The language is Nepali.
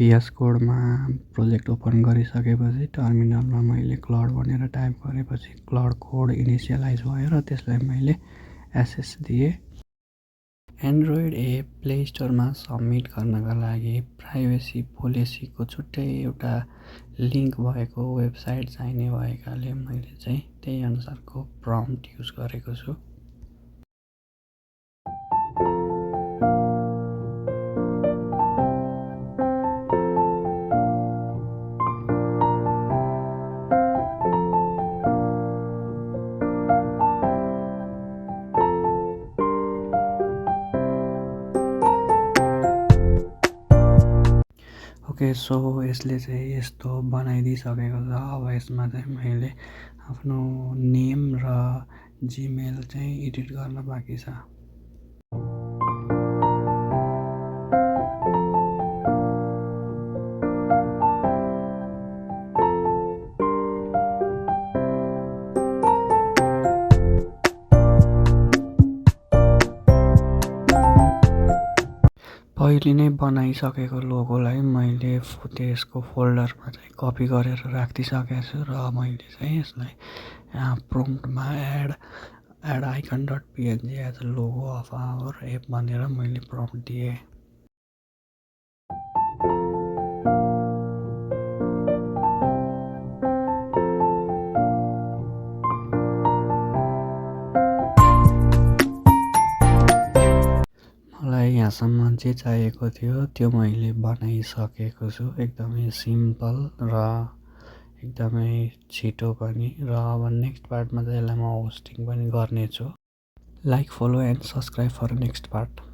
VS कोडमा प्रोजेक्ट ओपन गरिसकेपछि टर्मिनलमा मैले क्लाउड भनेर टाइप गरेपछि क्लाउड कोड इनिसियलाइज भयो र त्यसलाई मैले एसएस दिएँ। एन्ड्रोइड एप प्ले स्टोरमा सबमिट गर्नका लागि प्राइभेसी पोलिसीको छुट्टै एउटा लिङ्क भएको वेबसाइट चाहिने भएकाले मैले चाहिँ त्यही अनुसारको प्रम्प्ट युज गरेको छु। ओके, सो यसले चाहिँ यस्तो बनाइदिइसकेको छ। अब यसमा चाहिँ मैले आफ्नो नेम र जिमेल चाहिँ एडिट गर्न बाँकी छ। पहिले नै बनाइसकेको लोगोलाई मैले त्यसको फोल्डरमा चाहिँ कपी गरेर राखिदिइसकेको छु र मैले चाहिँ यसलाई प्रम्प्टमा add icon dot PNG as a logo of our app भनेर मैले प्रम्प्ट दिएँ। मलाई यहाँसम्म जे चाहिएको थियो त्यो मैले बनाइसकेको छु। एकदमै सिम्पल र एकदमै छिटो पनि। र अब नेक्स्ट पार्टमा चाहिँ यसलाई म होस्टिङ पनि गर्नेछु। Like, follow and subscribe for next part.